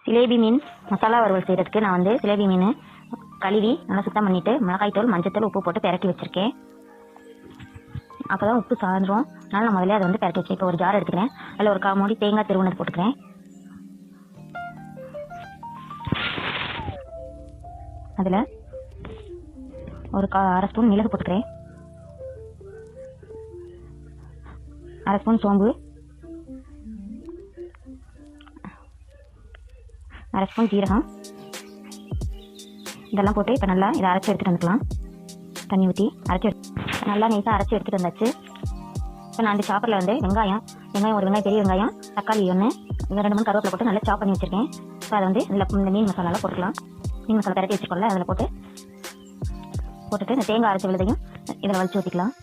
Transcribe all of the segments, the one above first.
சிலேபி மீன் மசாலா வறுவல் செய்கிறதுக்கு நான் வந்து சிலேபி மீன் கழுவி நல்லா சுத்தம் பண்ணிவிட்டு மிளகாய்த்தூள் மஞ்சத்தூள் உப்பு போட்டு பெரட்டி வச்சுருக்கேன். அப்போ தான் உப்பு சாந்துடும். அதனால் நான் முதல்ல அதை வந்து பெரட்டி வச்சேன். இப்போ ஒரு ஜார் எடுத்துக்கிறேன். அதில் ஒரு 1/4 மூடி தேங்காய் திருவுனது போட்டுக்கிறேன். அதில் ஒரு 1/2 ஸ்பூன் மிளகு போட்டுக்கிறேன். 1/2 ஸ்பூன் சோம்பு, 1/2 ஸ்பூன் ஜீரகம், இதெல்லாம் போட்டு இப்போ நல்லா இதை அரைச்சி எடுத்துகிட்டு வந்துக்கலாம். தண்ணி ஊற்றி அரைச்சி நல்லா நைஸாக அரைச்சி எடுத்துகிட்டு வந்தாச்சு. இப்போ நான் அந்த சாப்பரில் வந்து வெங்காயம் ஒரு வெங்காயம், பெரிய வெங்காயம், தக்காளி 1, 2 3 கருவேப்பிலை போட்டு நல்லா சாப் பண்ணி வச்சுருக்கேன். இப்போ அதை வந்து இந்த மீன் மசாலாவில் போட்டுக்கலாம். மீன் மசாலா பெரட்டி வச்சுக்கோல அதில் போட்டுட்டு இந்த தேங்காய் அரைச்சி விழுதையும் இதில் வலிச்சு ஊற்றிக்கலாம்.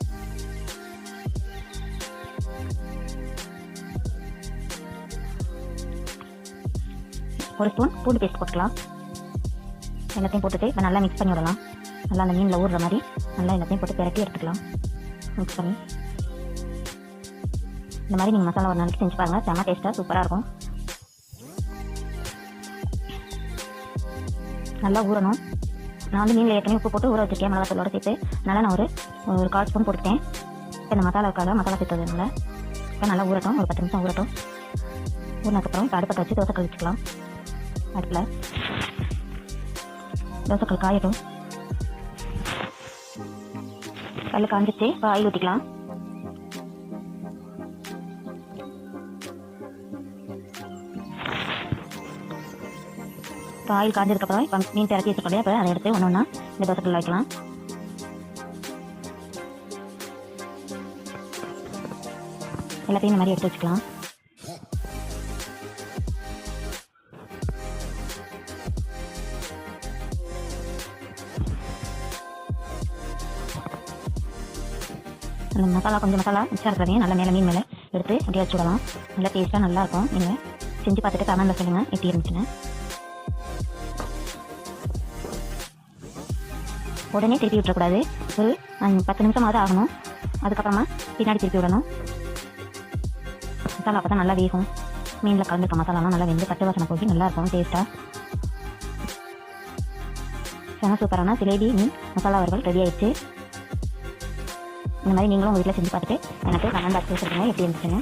ஒரு ஸ்பூன் பூண்டு பேஸ்ட் போட்டுக்கலாம். எல்லாத்தையும் போட்டுட்டு இப்போ நல்லா மிக்ஸ் பண்ணி விடலாம். நல்லா அந்த மீனில் ஊறுற மாதிரி நல்லா எல்லாத்தையும் போட்டு பெரட்டி எடுத்துக்கலாம். மிக்ஸ் பண்ணி இந்த மாதிரி நீங்கள் மசாலா ஒரு நாளைக்கு செஞ்சு பாருங்கள். செம்ம டேஸ்ட்டாக சூப்பராக இருக்கும். நல்லா ஊறணும். நான் வந்து மீனில் ஏற்கனவே உப்பு போட்டு ஊற வச்சுருக்கேன். மிளகாத்தூளோட சேர்த்து நல்லா நான் ஒரு 1/4 ஸ்பூன் போட்டுட்டேன். இப்போ இந்த மசாலாவுக்காக மசாலா சேர்த்ததுனால இப்போ நல்லா ஊறட்டும். ஒரு 10 நிமிஷம் ஊறட்டும். ஊறினதுக்கப்புறம் இப்போ அடுப்பத்தை வச்சு தோசைக்கல் வச்சுக்கலாம். அடுப்பில் தோசைக்கல் காயட்டும். கல் காஞ்சிச்சு. இப்போ ஆயில் ஊற்றிக்கலாம். இப்போ ஆயில் காஞ்சதுக்கப்புறம் இப்போ மீன் திரட்டி வச்சுக்கொள்ளே அப்போ அதை எடுத்து ஒன்று ஒன்றா இந்த தோசைக்கல் வைக்கலாம். எல்லாத்தையும் இந்த மாதிரி எடுத்து வச்சுக்கலாம். அந்த மசாலா கொஞ்சம் மசாலா மிச்சம் இருக்கிறதையும் நல்லா மேலே மீன் மேலே எடுத்து அப்படியே வச்சு விடலாம். நல்லா டேஸ்ட்டாக நல்லாயிருக்கும். நீங்கள் செஞ்சு பார்த்துட்டு கமெண்ட்டில் சொல்லுங்கள் எப்படி இருந்துச்சுன்னு. உடனே திருப்பி விட்டுறக்கூடாது. ஒரு 10 நிமிஷமாவது ஆகணும். அதுக்கப்புறமா பின்னாடி திருப்பி விடணும். மசாலா அப்போ தான் நல்லா வேகும். மீனில் கலந்துருக்க மசாலாலாம் நல்லா வெந்து பச்சை வாசனை போய் நல்லாயிருக்கும் டேஸ்ட்டாக. செம சூப்பரான சிலேபி மீன் மசாலா வறுவல் ரெடி ஆயிடுச்சு. இந்த மாதிரி நீங்களும் உங்கள் வீட்டில் செஞ்சு பார்த்துட்டு எனக்கு கமெண்ட் பாக்ஸில் சொல்லுங்கள் எப்படி இருந்துச்சுன்னு.